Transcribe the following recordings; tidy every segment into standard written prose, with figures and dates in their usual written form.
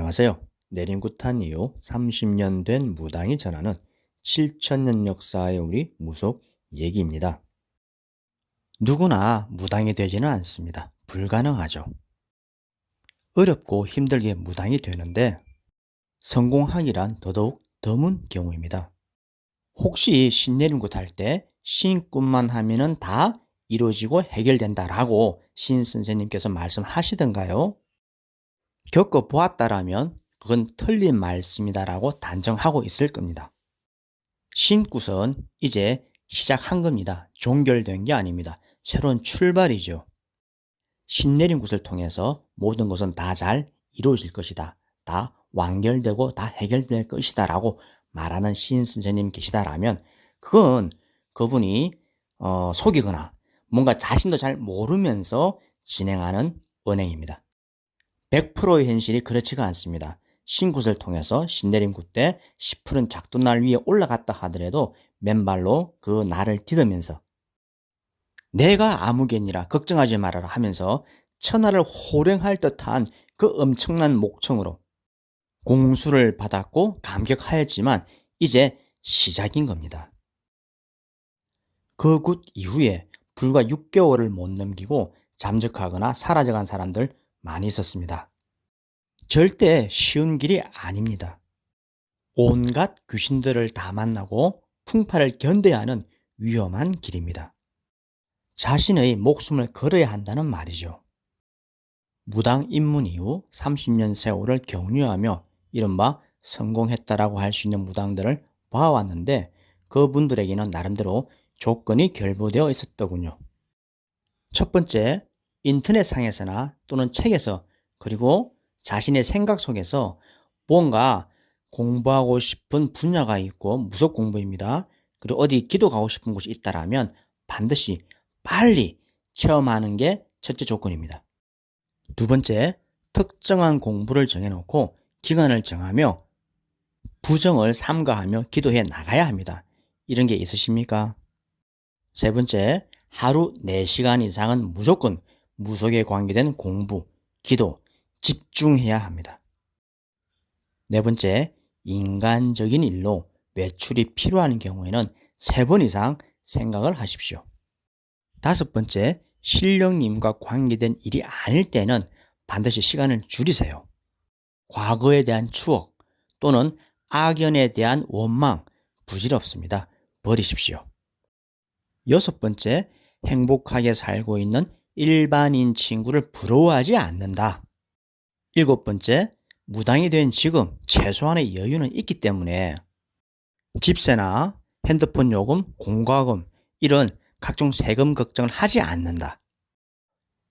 안녕하세요. 내림구탄 이후 30년 된 무당이 전하는 7,000년 역사의 우리 무속 얘기입니다. 누구나 무당이 되지는 않습니다. 불가능하죠. 어렵고 힘들게 무당이 되는데 성공하기란 더더욱 드문 경우입니다. 혹시 신내림굿 할 때 신굿만 하면은 다 이루어지고 해결된다라고 신 선생님께서 말씀하시던가요? 겪어보았다라면 그건 틀린 말씀이다라고 단정하고 있을 겁니다. 신굿은 이제 시작한 겁니다. 종결된 게 아닙니다. 새로운 출발이죠. 신내림굿을 통해서 모든 것은 다 잘 이루어질 것이다. 다 완결되고 다 해결될 것이다 라고 말하는 신 선생님 계시다라면 그건 그분이 속이거나 뭔가 자신도 잘 모르면서 진행하는 은행입니다. 100%의 현실이 그렇지가 않습니다. 신굿을 통해서 신내림굿 때 10푸른 작두날 위에 올라갔다 하더라도 맨발로 그 날을 디디면서 내가 아무개니라 걱정하지 말아라 하면서 천하를 호령할 듯한 그 엄청난 목청으로 공수를 받았고 감격하였지만 이제 시작인 겁니다. 그 굿 이후에 불과 6개월을 못 넘기고 잠적하거나 사라져간 사람들 많이 있었습니다. 절대 쉬운 길이 아닙니다. 온갖 귀신들을 다 만나고 풍파를 견뎌야 하는 위험한 길입니다. 자신의 목숨을 걸어야 한다는 말이죠. 무당 입문 이후 30년 세월을 경유하며 이른바 성공했다라고 할 수 있는 무당들을 봐왔는데 그분들에게는 나름대로 조건이 결부되어 있었더군요. 첫 번째, 인터넷상에서나 또는 책에서 그리고 자신의 생각 속에서 뭔가 공부하고 싶은 분야가 있고 무속 공부입니다. 그리고 어디 기도 가고 싶은 곳이 있다라면 반드시 빨리 체험하는 게 첫째 조건입니다. 두 번째, 특정한 공부를 정해놓고 기간을 정하며 부정을 삼가하며 기도해 나가야 합니다. 이런 게 있으십니까? 세 번째, 하루 4시간 이상은 무조건 무속에 관계된 공부, 기도, 집중해야 합니다. 네 번째, 인간적인 일로 외출이 필요한 경우에는 3번 이상 생각을 하십시오. 다섯 번째, 신령님과 관계된 일이 아닐 때는 반드시 시간을 줄이세요. 과거에 대한 추억 또는 악연에 대한 원망, 부질없습니다. 버리십시오. 여섯 번째, 행복하게 살고 있는 일반인 친구를 부러워하지 않는다. 일곱 번째, 무당이 된 지금 최소한의 여유는 있기 때문에 집세나 핸드폰 요금, 공과금 이런 각종 세금 걱정을 하지 않는다.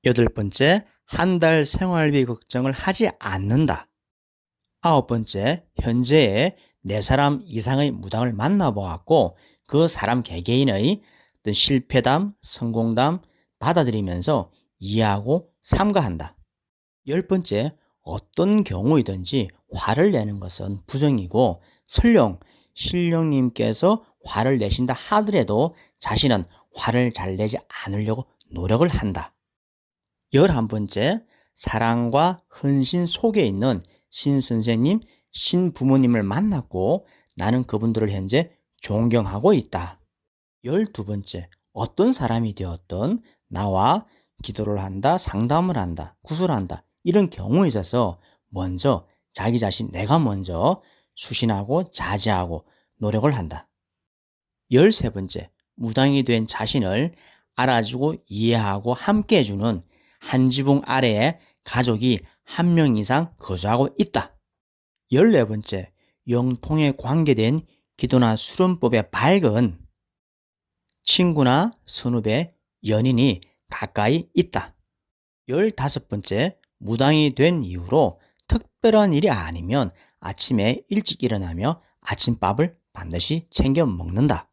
여덟 번째, 한 달 생활비 걱정을 하지 않는다. 아홉 번째, 현재의 4사람 이상의 무당을 만나보았고 그 사람 개개인의 어떤 실패담, 성공담 받아들이면서 이해하고 삼가한다. 열 번째, 어떤 경우이든지 화를 내는 것은 부정이고 설령 신령님께서 화를 내신다 하더라도 자신은 화를 잘 내지 않으려고 노력을 한다. 11번째, 사랑과 헌신 속에 있는 신선생님, 신부모님을 만났고 나는 그분들을 현재 존경하고 있다. 12번째, 어떤 사람이 되었든 나와 기도를 한다, 상담을 한다, 구술한다 이런 경우에 있어서 먼저 자기 자신 내가 먼저 수신하고 자제하고 노력을 한다. 13번째, 무당이 된 자신을 알아주고 이해하고 함께 해주는 한 지붕 아래에 가족이 1명 이상 거주하고 있다. 14번째, 영통에 관계된 기도나 수련법에 밝은 친구나 선후배, 연인이 가까이 있다. 15번째, 무당이 된 이후로 특별한 일이 아니면 아침에 일찍 일어나며 아침밥을 반드시 챙겨 먹는다.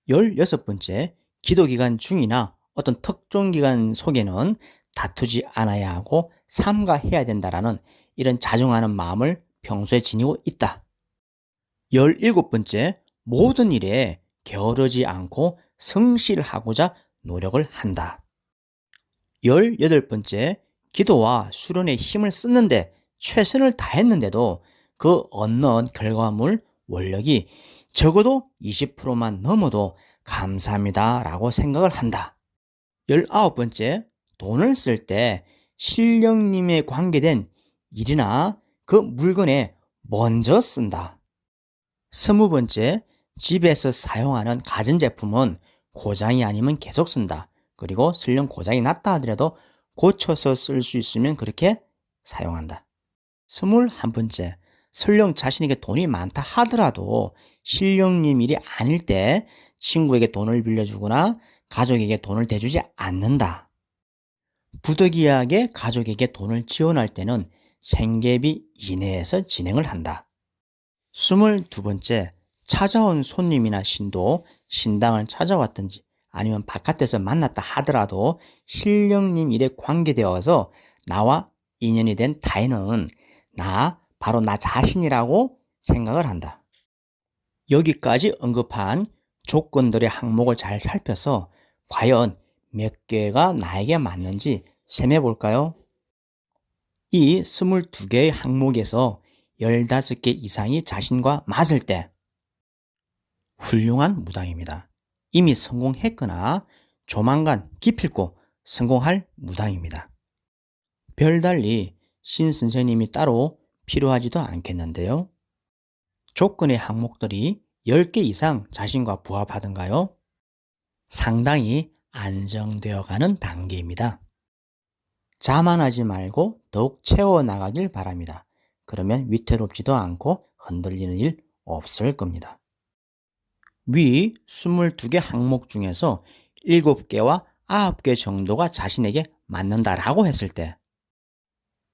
16번째, 기도기간 중이나 어떤 특정 기간 속에는 다투지 않아야 하고 삼가해야 된다라는 이런 자중하는 마음을 평소에 지니고 있다. 17번째, 모든 일에 게으르지 않고 성실하고자 노력을 한다. 18번째, 기도와 수련의 힘을 쓰는데 최선을 다했는데도 그 얻는 결과물 원력이 적어도 20%만 넘어도 감사합니다 라고 생각을 한다. 19번째, 돈을 쓸 때 신령님에 관계된 일이나 그 물건에 먼저 쓴다. 20번째, 집에서 사용하는 가전제품은 고장이 아니면 계속 쓴다. 그리고 설령 고장이 났다 하더라도 고쳐서 쓸 수 있으면 그렇게 사용한다. 21번째, 설령 자신에게 돈이 많다 하더라도 신령님 일이 아닐 때 친구에게 돈을 빌려주거나 가족에게 돈을 대주지 않는다. 부득이하게 가족에게 돈을 지원할 때는 생계비 이내에서 진행을 한다. 22번째, 찾아온 손님이나 신도 신당을 찾아왔든지 아니면 바깥에서 만났다 하더라도 신령님 일에 관계되어서 나와 인연이 된 타인은 바로 나 자신이라고 생각을 한다. 여기까지 언급한 조건들의 항목을 잘 살펴서 과연 몇 개가 나에게 맞는지 셈해 볼까요? 이 22개의 항목에서 15개 이상이 자신과 맞을 때 훌륭한 무당입니다. 이미 성공했거나 조만간 기필코 성공할 무당입니다. 별달리 신 선생님이 따로 필요하지도 않겠는데요. 조건의 항목들이 10개 이상 자신과 부합하던가요? 상당히 안정되어 가는 단계입니다. 자만하지 말고 더욱 채워나가길 바랍니다. 그러면 위태롭지도 않고 흔들리는 일 없을 겁니다. 위 22개 항목 중에서 7개와 9개 정도가 자신에게 맞는다라고 했을 때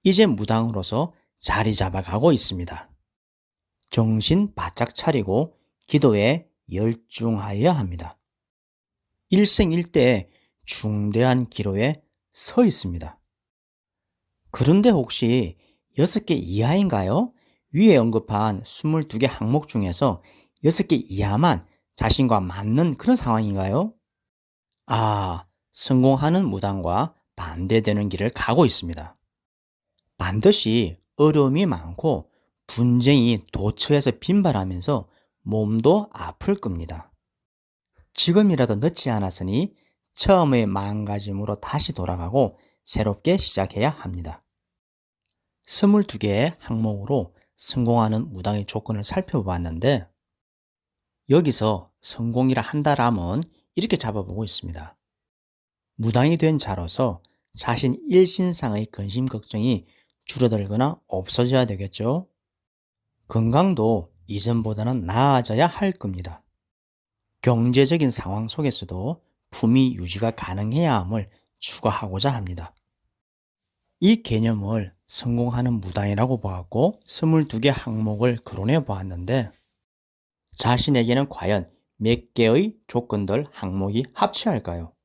이제 무당으로서 자리 잡아가고 있습니다. 정신 바짝 차리고 기도에 열중하여야 합니다. 일생일대의 중대한 기로에 서 있습니다. 그런데 혹시 6개 이하인가요? 위에 언급한 22개 항목 중에서 6개 이하만 자신과 맞는 그런 상황인가요? 성공하는 무당과 반대되는 길을 가고 있습니다. 반드시 어려움이 많고 분쟁이 도처에서 빈발하면서 몸도 아플 겁니다. 지금이라도 늦지 않았으니 처음의 마음가짐으로 다시 돌아가고 새롭게 시작해야 합니다. 22개의 항목으로 성공하는 무당의 조건을 살펴보았는데 여기서 성공이라 한다라면 이렇게 잡아보고 있습니다. 무당이 된 자로서 자신 일신상의 근심 걱정이 줄어들거나 없어져야 되겠죠. 건강도 이전보다는 나아져야 할 겁니다. 경제적인 상황 속에서도 품위 유지가 가능해야 함을 추가하고자 합니다. 이 개념을 성공하는 무당이라고 보았고 22개 항목을 거론해 보았는데 자신에게는 과연 몇 개의 조건들 항목이 합치할까요?